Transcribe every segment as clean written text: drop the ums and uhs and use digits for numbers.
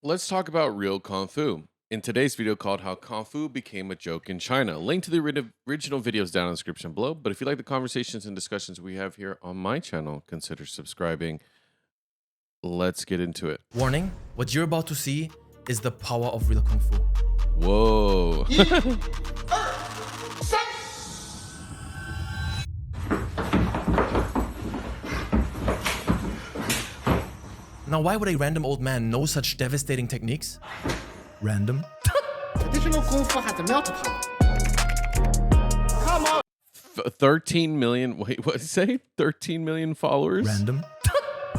Let's talk about real Kung Fu. In today's video called How Kung Fu Became a Joke in China. Link to the original videos down in the description below. But if you like the conversations and discussions we have here on my channel, consider subscribing. Let's get into it. Warning, what you're about to see is the power of real Kung Fu. Whoa. Now, why would a random old man know such devastating techniques? Random? Traditional Kung Fu has a melt power. Come on. 13 million, wait, what did you say? 13 million followers? Random?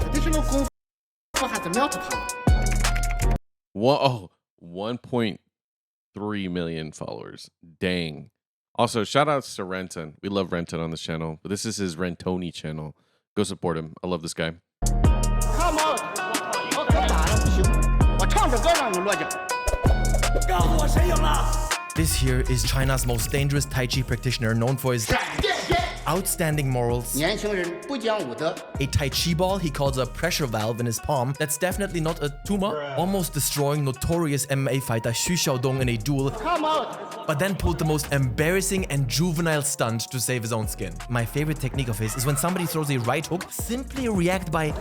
Traditional Kung Fu has a melt power. Whoa, 1.3 million followers. Dang. Also, shout outs to Renton. We love Renton on this channel, but this is his Rentoni channel. Go support him. I love this guy. Come on. 我可打了不行，我唱着歌让你落脚。告诉我谁赢了？ This here is China's most dangerous Tai Chi practitioner, known for his outstanding morals. 年轻人不讲武德。 A Tai Chi ball he calls a pressure valve in his palm. That's definitely not a tumor. Almost destroying notorious MMA fighter Xu Xiaodong in a duel. Come on. But then pulled the most embarrassing and juvenile stunt to save his own skin. My favorite technique of his is when somebody throws a right hook, simply react by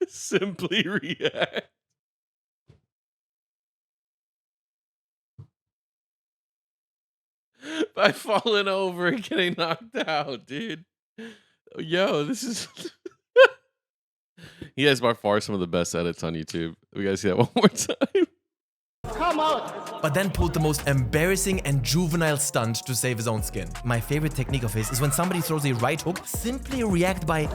Simply react. By falling over and getting knocked out, dude. Yo, this is... He has by far some of the best edits on YouTube. We gotta see that one more time. Come on. but then pulled the most embarrassing and juvenile stunt to save his own skin. My favorite technique of his is when somebody throws a right hook, simply react by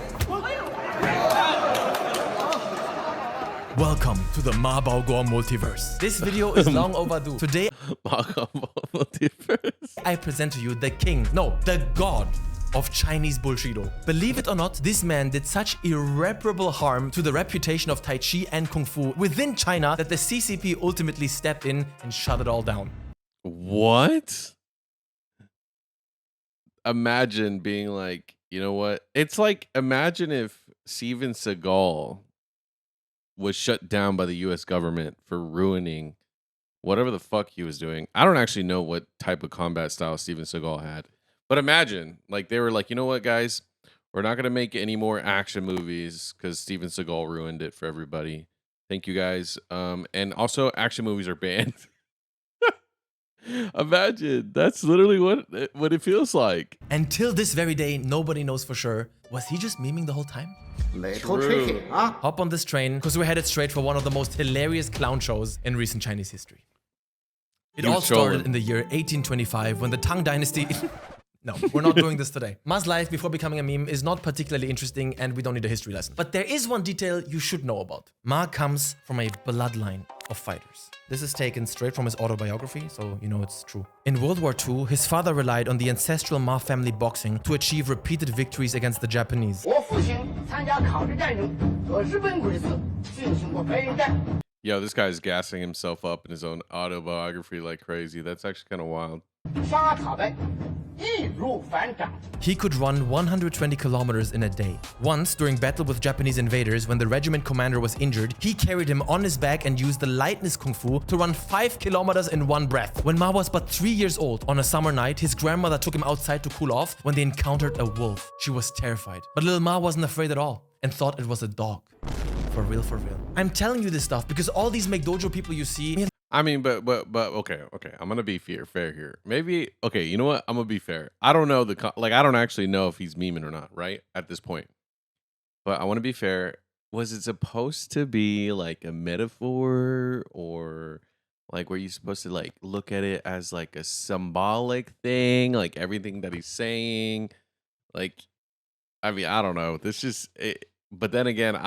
Welcome to the Baoguo multiverse. This video is long overdue. Today, Multiverse. I present to you the king, no, the god of Chinese Bullshido. Believe it or not, this man did such irreparable harm to the reputation of Tai Chi and Kung Fu within China that the CCP ultimately stepped in and shut it all down. What? Imagine being like, you know what? It's like, imagine if Steven Seagal was shut down by the US government for ruining whatever the fuck he was doing. I don't actually know what type of combat style Steven Seagal had. But imagine, like, they were like, you know what, guys? We're not going to make any more action movies because Steven Seagal ruined it for everybody. Thank you, guys. And also, action movies are banned. Imagine, that's literally what it feels like. Until this very day, nobody knows for sure. Was he just memeing the whole time? 美头吹黑啊！ Hop on this train, because we're headed straight for one of the most hilarious clown shows in recent Chinese history. It all started in the year 1825 when the Tang Dynasty... No, we're not doing this today. Ma's life before becoming a meme is not particularly interesting and we don't need a history lesson. But there is one detail you should know about. Ma comes from a bloodline of fighters. This is taken straight from his autobiography, so you know it's true. In World War II, his father relied on the ancestral Ma family boxing to achieve repeated victories against the Japanese. 我父亲参加抗日战争，和日本鬼子进行过白刃战。 Yo, this guy's gassing himself up in his own autobiography like crazy. That's actually kind of wild. 杀他们，易如反掌。 He could run 120 kilometers in a day. Once, during battle with Japanese invaders, when the regiment commander was injured, he carried him on his back and used the lightness kung fu to run 5 kilometers in one breath. When Ma was but 3 years old, on a summer night, his grandmother took him outside to cool off when they encountered a wolf. She was terrified. But little Ma wasn't afraid at all and thought it was a dog. For real, for real. I'm telling you this stuff because all these make dojo people you see... I mean, but okay. I'm gonna be fair here. Maybe okay. You know what? I'm gonna be fair. I don't know I don't actually know if he's memeing or not, right? At this point, but I want to be fair. Was it supposed to be like a metaphor, or like were you supposed to like look at it as like a symbolic thing, like everything that he's saying? Like, I mean, I don't know. This just. But then again,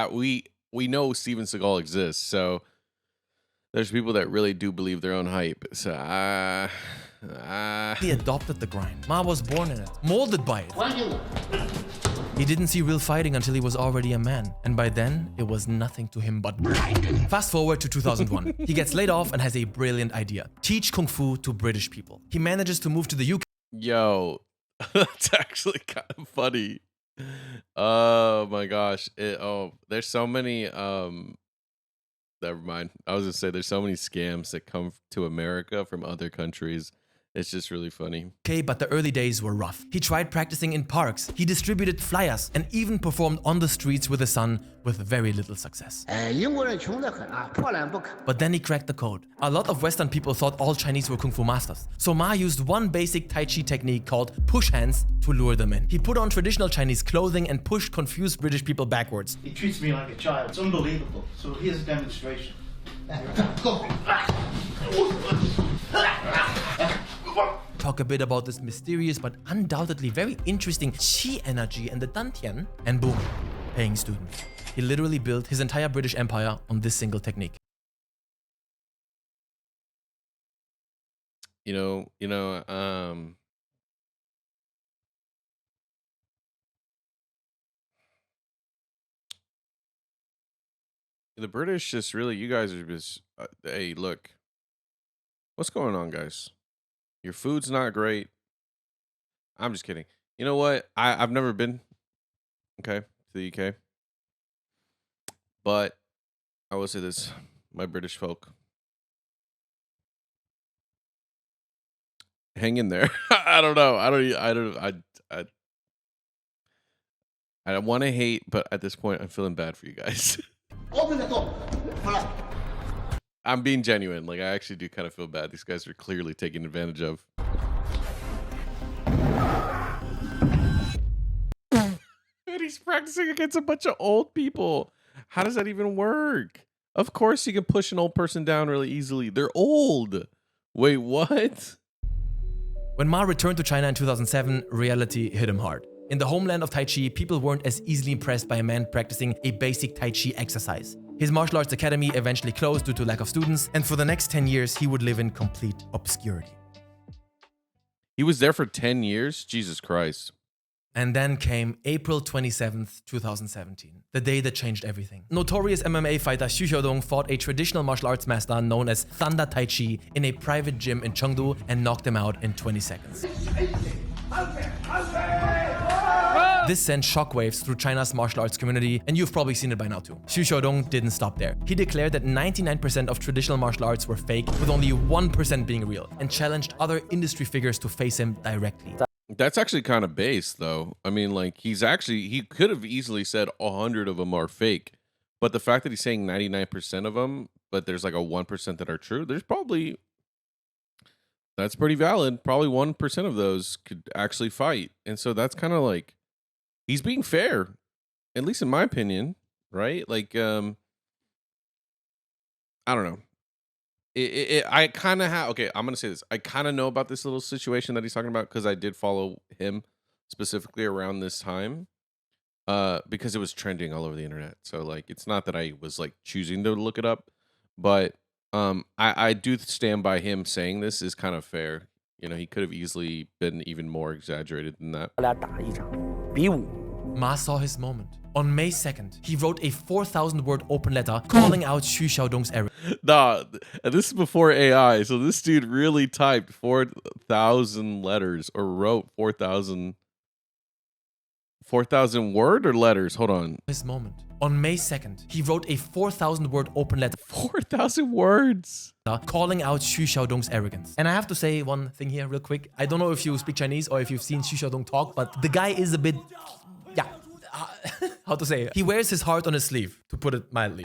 we know Steven Seagal exists, so. There's people that really do believe their own hype. So, He adopted the grind. Ma was born in it, molded by it. He didn't see real fighting until he was already a man. And by then, it was nothing to him but... Fast forward to 2001. He gets laid off and has a brilliant idea. Teach Kung Fu to British people. He manages to move to the UK. Yo, That's actually kind of funny. Oh my gosh. There's so many never mind. I was gonna say there's so many scams that come to America from other countries. It's just really funny. Okay, but the early days were rough. He tried practicing in parks, he distributed flyers, and even performed on the streets with his son with very little success. 英国人穷得很啊，破烂不堪。 But then he cracked the code. A lot of Western people thought all Chinese were Kung Fu masters. So Ma used one basic Tai Chi technique called push hands to lure them in. He put on traditional Chinese clothing and pushed confused British people backwards. He treats me like a child. It's unbelievable. So here's a demonstration. Talk a bit about this mysterious but undoubtedly very interesting Qi energy and the Dantian, and boom, paying students. He literally built his entire British Empire on this single technique. The British just really, you guys are just, hey, look, what's going on, guys? Your food's not great. I'm just kidding. You know what? I've never been, okay, to the UK. But I will say this, my British folk, hang in there. I don't know. I want to hate, but at this point, I'm feeling bad for you guys. Open the door. I'm being genuine. Like, I actually do kind of feel bad. These guys are clearly taken advantage of. And he's practicing against a bunch of old people. How does that even work? Of course you can push an old person down really easily. They're old. Wait, what? When Ma returned to China in 2007, reality hit him hard. In the homeland of Tai Chi, people weren't as easily impressed by a man practicing a basic Tai Chi exercise. His martial arts academy eventually closed due to lack of students, and for the next 10 years, he would live in complete obscurity. He was there for 10 years? Jesus Christ. And then came April 27th, 2017, the day that changed everything. Notorious MMA fighter Xu Xiaodong fought a traditional martial arts master known as Thunder Tai Chi in a private gym in Chengdu and knocked him out in 20 seconds. This sent shockwaves through China's martial arts community, and you've probably seen it by now too. Xu Xiaodong didn't stop there. He declared that 99% of traditional martial arts were fake, with only 1% being real, and challenged other industry figures to face him directly. That's actually kind of base, though. I mean, like, he could have easily said 100 of them are fake. But the fact that he's saying 99% of them, but there's like a 1% that are true, that's pretty valid. Probably 1% of those could actually fight. And so that's kind of like, he's being fair, at least in my opinion, right? Like, I don't know. I kind of have, okay, I'm going to say this. I kind of know about this little situation that he's talking about because I did follow him specifically around this time because it was trending all over the internet. So, like, it's not that I was, like, choosing to look it up, but I do stand by him saying this is kind of fair. You know, he could have easily been even more exaggerated than that. Ma saw his moment. On May 2nd, he wrote a 4,000-word open letter calling out Xu Xiaodong's error. Nah, and this is before AI, so this dude really typed 4,000 letters or wrote 4,000 word or letters. Hold on. His moment. On May 2nd, he wrote a 4,000-word open letter. 4,000 words. Calling out Xu Xiaodong's arrogance. And I have to say one thing here real quick. I don't know if you speak Chinese or if you've seen Xu Xiaodong talk, but the guy is a bit, yeah, how to say it? He wears his heart on his sleeve, to put it mildly.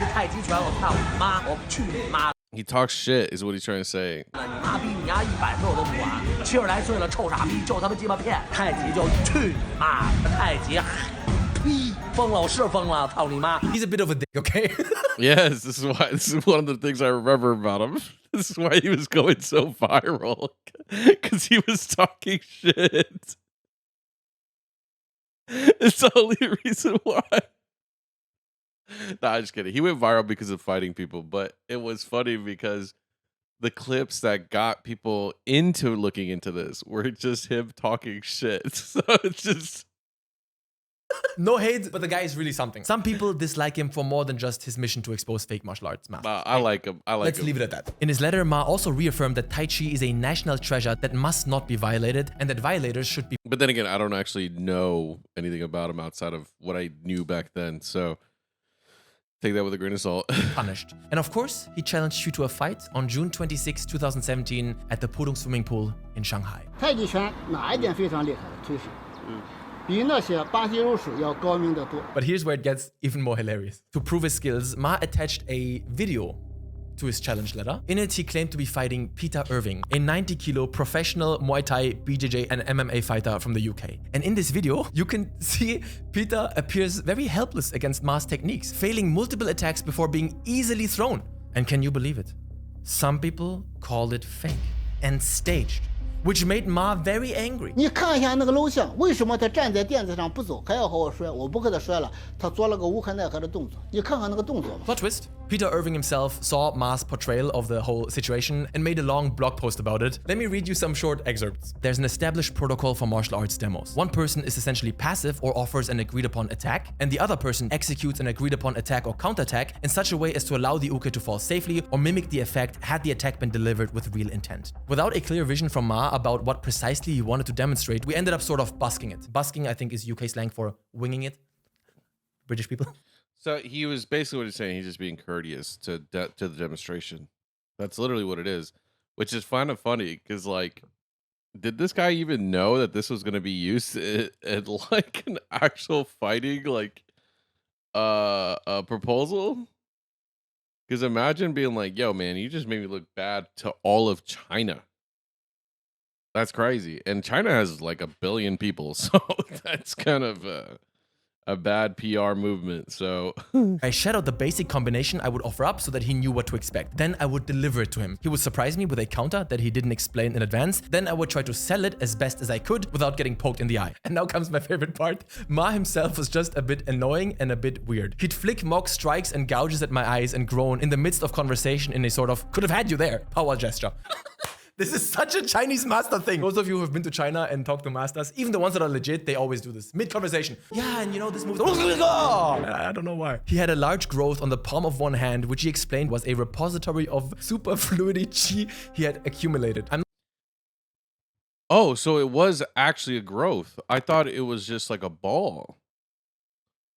He talks shit is what he's trying to say. He's a bit of a dick, okay? Yes, this is one of the things I remember about him. This is why he was going so viral. Because he was talking shit. It's the only reason why. Nah, I'm just kidding. He went viral because of fighting people, but it was funny because the clips that got people into looking into this were just him talking shit. So it's just No hate, but the guy is really something. Some people dislike him for more than just his mission to expose fake martial arts masters. I like him. Let's leave it at that. In his letter, Ma also reaffirmed that Tai Chi is a national treasure that must not be violated and that violators should be... But then again, I don't actually know anything about him outside of what I knew back then. So take that with a grain of salt. punished. And of course, he challenged Xu to a fight on June 26, 2017 at the Pudong swimming pool in Shanghai. 太极拳哪一点非常厉害的推手？比那些巴西柔术要高明得多。 But here's where it gets even more hilarious. To prove his skills, Ma attached a video to his challenge letter. In it, he claimed to be fighting Peter Irving, a 90-kilo professional Muay Thai, BJJ, and MMA fighter from the UK. And in this video, you can see Peter appears very helpless against Ma's techniques, failing multiple attacks before being easily thrown. And can you believe it? Some people called it fake and staged, which made Ma very angry. 你看一下那个录像，为什么他站在垫子上不走，还要和我摔？我不和他摔了，他做了个无可奈何的动作。你看看那个动作嘛。 Plot twist. Peter Irving himself saw Ma's portrayal of the whole situation and made a long blog post about it. Let me read you some short excerpts. There's an established protocol for martial arts demos. One person is essentially passive or offers an agreed upon attack, and the other person executes an agreed upon attack or counterattack in such a way as to allow the uke to fall safely or mimic the effect had the attack been delivered with real intent. Without a clear vision from Ma about what precisely he wanted to demonstrate, we ended up sort of busking it. Busking, I think, is UK slang for winging it. British people. So he was basically what he's saying. He's just being courteous to the demonstration. That's literally what it is, which is kind of funny because, like, did this guy even know that this was going to be used at like an actual fighting, like, a proposal? Because imagine being like, "Yo, man, you just made me look bad to all of China." That's crazy, and China has like 1 billion people, so that's kind of a bad PR movement. So I shared out the basic combination I would offer up so that he knew what to expect. Then I would deliver it to him. He would surprise me with a counter that he didn't explain in advance. Then I would try to sell it as best as I could without getting poked in the eye. And now comes my favorite part. Ma himself was just a bit annoying and a bit weird. He'd flick mock strikes and gouges at my eyes and groan in the midst of conversation in a sort of could have had you there power gesture. This is such a Chinese master thing. Those of you who have been to China and talked to masters, even the ones that are legit, they always do this. Mid-conversation. Yeah, and you know this move. I don't know why. He had a large growth on the palm of one hand, which he explained was a repository of superfluity chi he had accumulated. oh, so it was actually a growth. I thought it was just like a ball.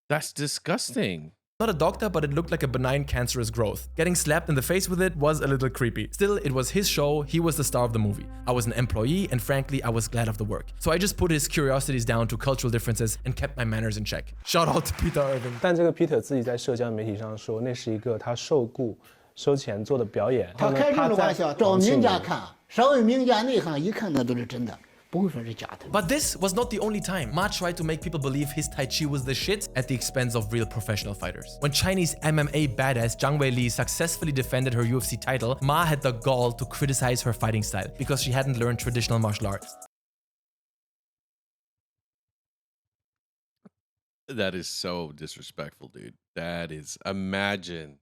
That's disgusting. Not a doctor, but it looked like a benign cancerous growth. Getting slapped in the face with it was a little creepy. Still, it was his show, he was the star of the movie. I was an employee, and frankly, I was glad of the work. So I just put his curiosities down to cultural differences and kept my manners in check. Shout out to Peter Irving. 但这个 Peter 自己在社交媒体上说，那是一个他受雇收钱做的表演。他开这种玩笑，找名家看，稍微名家内行一看那都是真的。 But this was not the only time. Ma tried to make people believe his Tai Chi was the shit at the expense of real professional fighters. When Chinese MMA badass Zhang Weili successfully defended her UFC title, Ma had the gall to criticize her fighting style because she hadn't learned traditional martial arts. That is so disrespectful, dude. That is, imagine.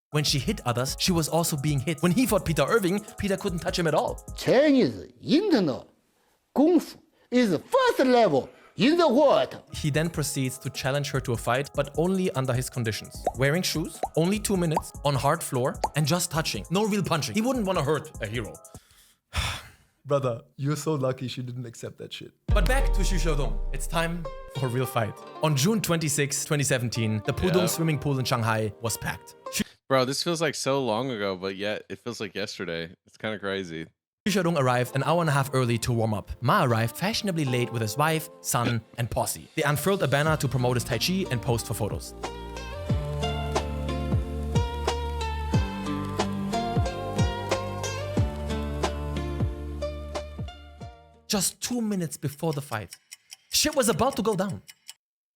When she hit others, she was also being hit. When he fought Peter Irving, Peter couldn't touch him at all. Chinese internal Kung Fu is the first level in the world. He then proceeds to challenge her to a fight, but only under his conditions. Wearing shoes, only 2 minutes, on hard floor, and just touching. No real punching. He wouldn't want to hurt a hero. Brother, you're so lucky she didn't accept that shit. But back to Xu Xiaodong. It's time for a real fight. On June 26, 2017, the Pudong swimming pool in Shanghai was packed. Bro, this feels like so long ago, but yet it feels like yesterday. It's kind of crazy. Xu Xiaodong arrived an hour and a half early to warm up. Ma arrived fashionably late with his wife, son, and posse. They unfurled a banner to promote his Tai Chi and posed for photos. Just 2 minutes before the fight, shit was about to go down.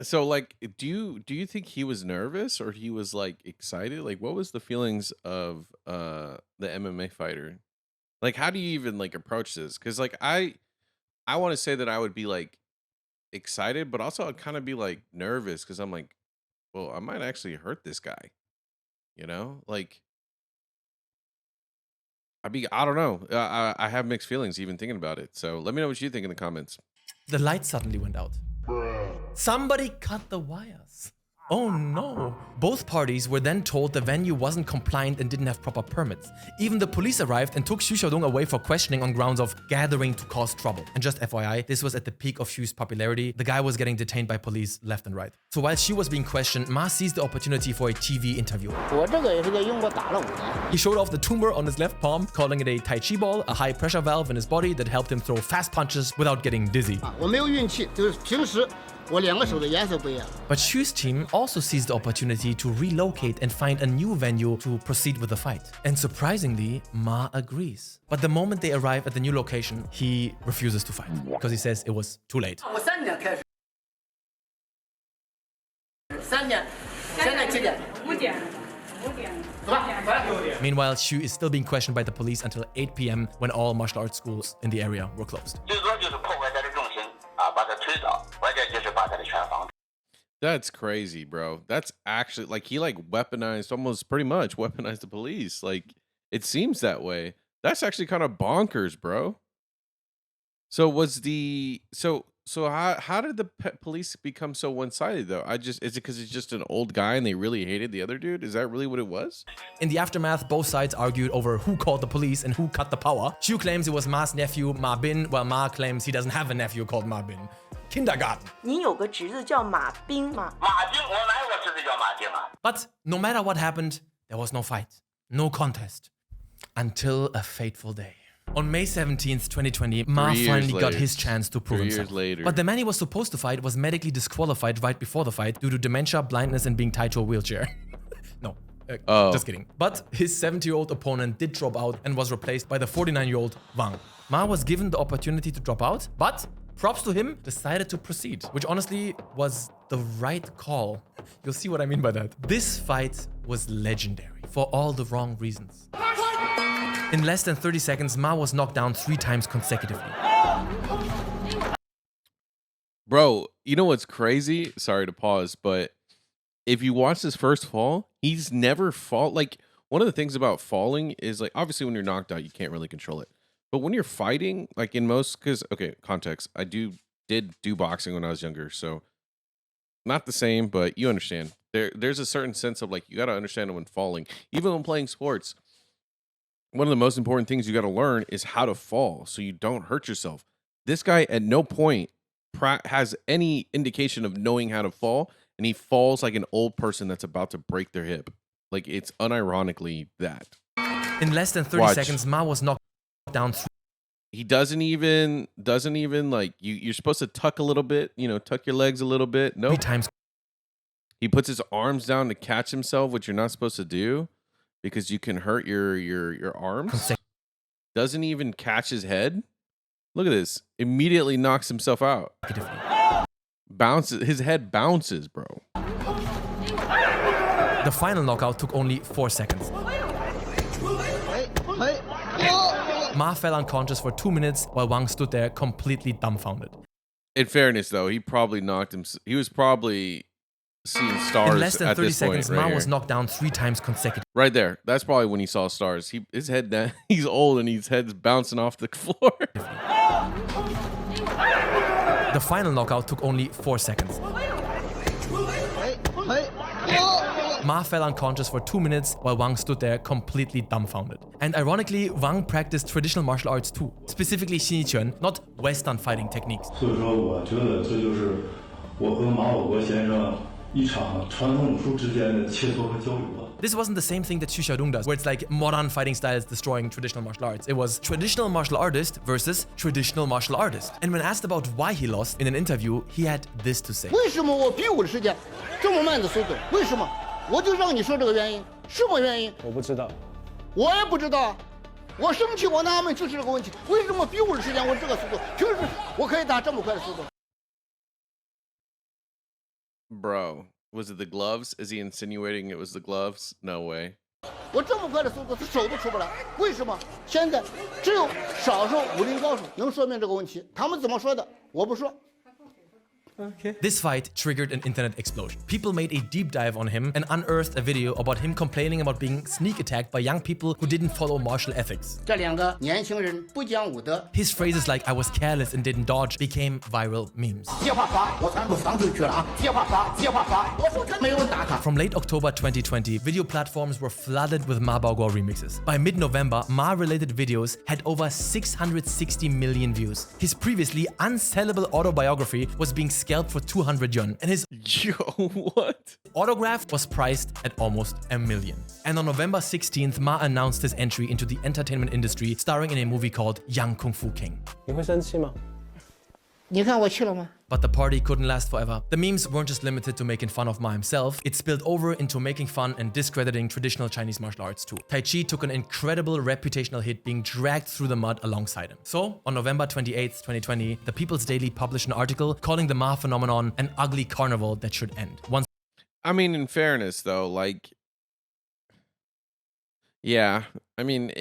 So, like, do you think he was nervous or he was like excited? Like, what was the feelings of the MMA fighter? Like, how do you even like approach this? Because like I want to say that I would be like excited, but also I'd kind of be like nervous because I'm like, well, I might actually hurt this guy. You know, like I don't know. I have mixed feelings even thinking about it. So let me know what you think in the comments. The light suddenly went out. Somebody cut the wires. Oh no. Both parties were then told the venue wasn't compliant and didn't have proper permits. Even the police arrived and took Xu Xiaodong away for questioning on grounds of gathering to cause trouble. And just FYI, this was at the peak of Xu's popularity. The guy was getting detained by police left and right. So while Xu was being questioned, Ma seized the opportunity for a TV interview. He showed off the tumor on his left palm, calling it a Tai Chi ball, a high pressure valve in his body that helped him throw fast punches without getting dizzy. But Xu's team also seized the opportunity to relocate and find a new venue to proceed with the fight. And surprisingly, Ma agrees. But the moment they arrive at the new location, he refuses to fight because he says it was too late. Meanwhile, Xu is still being questioned by the police until 8 p.m. when all martial arts schools in the area were closed. That's crazy, bro. That's actually like he like weaponized, almost pretty much weaponized the police. Like it seems that way. That's actually kind of bonkers, bro. So was the so how did the police become so one-sided though? Is it because he's just an old guy and they really hated the other dude? Is that really what it was? In the aftermath, both sides argued over who called the police and who cut the power. Xu claims it was Ma's nephew Ma Bin, while Ma claims he doesn't have a nephew called Ma Bin. Kindergarten. But no matter what happened, there was no fight, no contest, until a fateful day. On May 17th, 2020, Ma finally got his chance to prove himself. But the man he was supposed to fight was medically disqualified right before the fight due to dementia, blindness, and being tied to a wheelchair. No, just kidding. But his 70-year-old opponent did drop out and was replaced by the 49-year-old Wang. Ma was given the opportunity to drop out, but props to him, decided to proceed, which honestly was the right call. You'll see what I mean by that. This fight was legendary for all the wrong reasons. In less than 30 seconds, Ma was knocked down 3 times consecutively. Bro, you know what's crazy? Sorry to pause, but if you watch his first fall, he's never fall. Like, one of the things about falling is, like, obviously when you're knocked out, you can't really control it. But when you're fighting, like in most, because, okay, context, I did do boxing when I was younger, so not the same, but you understand. There's a certain sense of, like, you got to understand when falling. Even when playing sports, one of the most important things you got to learn is how to fall so you don't hurt yourself. This guy at no point has any indication of knowing how to fall, and he falls like an old person that's about to break their hip. Like, it's unironically that. In less than 30 seconds, Ma was knocked down. He doesn't even like, you're supposed to tuck a little bit, tuck your legs a little bit. Nope. 3 times. He puts his arms down to catch himself, which you're not supposed to do because you can hurt your arms. Doesn't even catch his head. Look at this. Immediately knocks himself out. His head bounces, bro. The final knockout took only 4 seconds. Ma fell unconscious for 2 minutes while Wang stood there completely dumbfounded. In fairness, though, he probably knocked him. He was probably seeing stars. In less than 30 seconds, Ma was knocked down 3 times consecutively. Right there. That's probably when he saw stars. His head down. He's old and his head's bouncing off the floor. The final knockout took only 4 seconds. Ma fell unconscious for 2 minutes while Wang stood there completely dumbfounded. And ironically, Wang practiced traditional martial arts too, specifically Xinyiquan, not Western fighting techniques. This wasn't the same thing that Xu Xiaodong does, where it's like modern fighting styles destroying traditional martial arts. It was traditional martial artist versus traditional martial artist. And when asked about why he lost in an interview, he had this to say. 为什么我比武的时间这么慢的速度？为什么？我就让你说这个原因，什么原因？我不知道，我也不知道。我生气，我纳闷就是这个问题，为什么比武的时间我这个速度，就是我可以打这么快的速度？ Bro, was it the gloves? Is he insinuating it was the gloves? No way. 我这么快的速度，他手都出不来，为什么？现在只有少数武林高手能说明这个问题。他们怎么说的，我不说。Okay. This fight triggered an internet explosion. People made a deep dive on him and unearthed a video about him complaining about being sneak attacked by young people who didn't follow martial ethics. 这两个年轻人不讲武德。 His phrases like "I was careless and didn't dodge" became viral memes. 接话罚，我传不防出去了啊！接话罚，接话罚，我说真没有人打他。 From late October 2020, video platforms were flooded with Baoguo remixes. By mid-November, Ma-related videos had over 660 million views. His previously unsellable autobiography was being scalped for 200 yuan, and his Yo, what? autograph was priced at almost $1 million. And on November 16th, Ma announced his entry into the entertainment industry, starring in a movie called Young Kung Fu King. 你会生气吗？你看我去了吗？ But the party couldn't last forever. The memes weren't just limited to making fun of Ma himself, it spilled over into making fun and discrediting traditional Chinese martial arts too. Tai Chi took an incredible reputational hit, being dragged through the mud alongside him. So, on November 28th, 2020, the People's Daily published an article calling the Ma phenomenon an ugly carnival that should end. Once I mean, in fairness, though, like, yeah, I mean,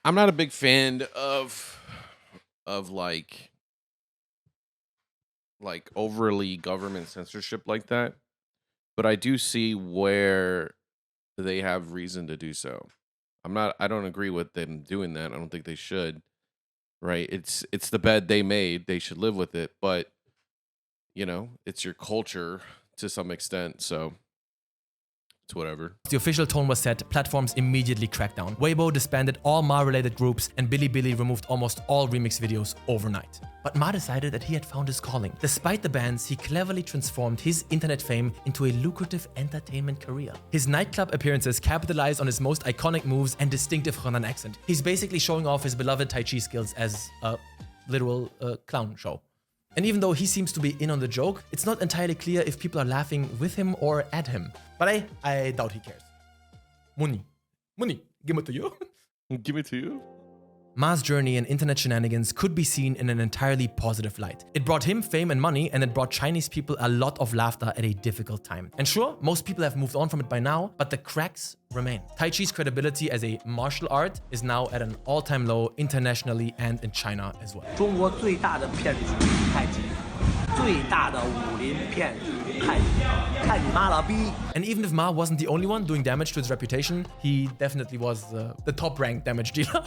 I'm not a big fan of like overly government censorship like that, but I do see where they have reason to do so. I don't agree with them doing that. I don't think they should. Right? It's the bed they made. They should live with it, but you know, it's your culture to some extent, so it's whatever. the official tone was set, platforms immediately cracked down. Weibo disbanded all Ma-related groups, and Bilibili removed almost all remix videos overnight. But Ma decided that he had found his calling. Despite the bans, he cleverly transformed his internet fame into a lucrative entertainment career. His nightclub appearances capitalized on his most iconic moves and distinctive Henan accent. He's basically showing off his beloved Tai Chi skills as a literal clown show. And even though he seems to be in on the joke, it's not entirely clear if people are laughing with him or at him. But I doubt he cares. Money, give it to you. Give it to you. Ma's journey and internet shenanigans could be seen in an entirely positive light. It brought him fame and money, and it brought Chinese people a lot of laughter at a difficult time. And sure, most people have moved on from it by now, but the cracks remain. Tai Chi's credibility as a martial art is now at an all-time low internationally and in China as well. 中国最大的骗局太极，最大的武林骗局太极，看你妈了逼！ And even if Ma wasn't the only one doing damage to his reputation, he definitely was the top-ranked damage dealer.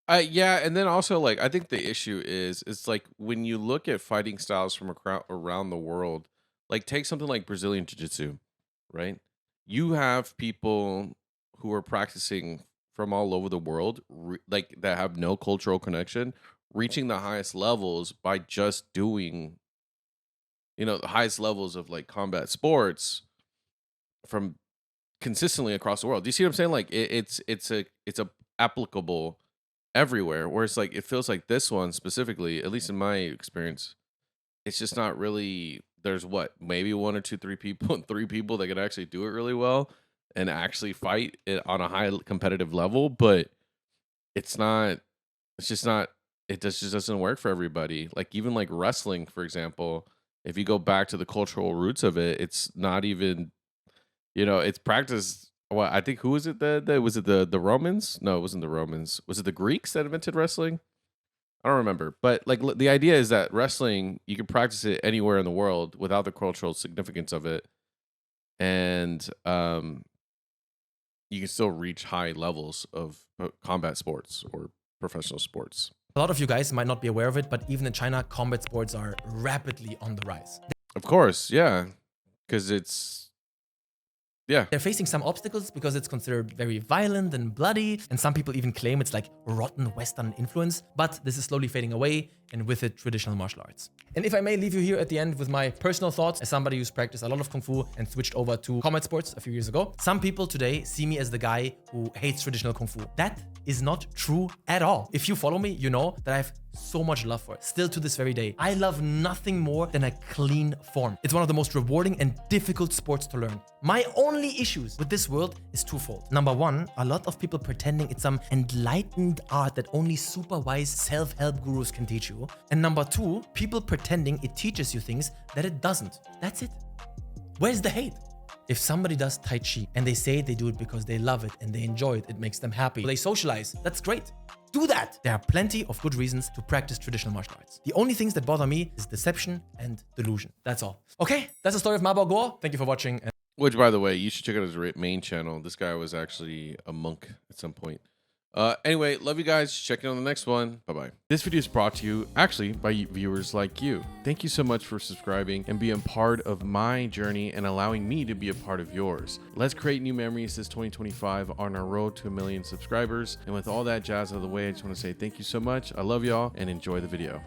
Yeah, and then also, like, I think the issue is, it's like when you look at fighting styles from around the world, like take something like Brazilian Jiu-Jitsu, right? You have people who are practicing from all over the world, like that have no cultural connection, reaching the highest levels by just doing, you know, the highest levels of like combat sports from consistently across the world. Do you see what I'm saying? Like it's applicable everywhere, where it's like it feels like this one specifically, at least in my experience, it's just not really. There's what, maybe one or two, three people that can actually do it really well and actually fight it on a high competitive level, but it's just doesn't work for everybody. Like even like wrestling, for example, if you go back to the cultural roots of it, it's not even, you know, it's practiced. Well, I think, who was it that was it the Romans? No, it wasn't the Romans. Was it the Greeks that invented wrestling? I don't remember. But like the idea is that wrestling, you can practice it anywhere in the world without the cultural significance of it. And you can still reach high levels of combat sports or professional sports. A lot of you guys might not be aware of it, but even in China, combat sports are rapidly on the rise. Of course, yeah. Because they're facing some obstacles because it's considered very violent and bloody, and some people even claim it's like rotten Western influence, but this is slowly fading away, and with it, traditional martial arts. And if I may leave you here at the end with my personal thoughts, as somebody who's practiced a lot of Kung Fu and switched over to combat sports a few years ago, some people today see me as the guy who hates traditional Kung Fu. That is not true at all. If you follow me, you know that I have so much love for it. Still to this very day, I love nothing more than a clean form. It's one of the most rewarding and difficult sports to learn. My only issues with this world is twofold. Number one, a lot of people pretending it's some enlightened art that only super wise self-help gurus can teach you. And number two, people pretending it teaches you things that it doesn't. That's it. Where's the hate? If somebody does Tai Chi and they say they do it because they love it and they enjoy it, it makes them happy, they socialize, that's great. Do that. There are plenty of good reasons to practice traditional martial arts. The only things that bother me is deception and delusion. That's all. Okay, that's the story of Baoguo. Thank you for watching. Which, by the way, you should check out his main channel. This guy was actually a monk at some point. Anyway, love you guys. Check in on the next one. Bye-bye. This video is brought to you, actually, by viewers like you. Thank you so much for subscribing and being part of my journey and allowing me to be a part of yours. Let's create new memories this 2025 on our road to 1 million subscribers. And with all that jazz out of the way, I just want to say thank you so much. I love y'all and enjoy the video.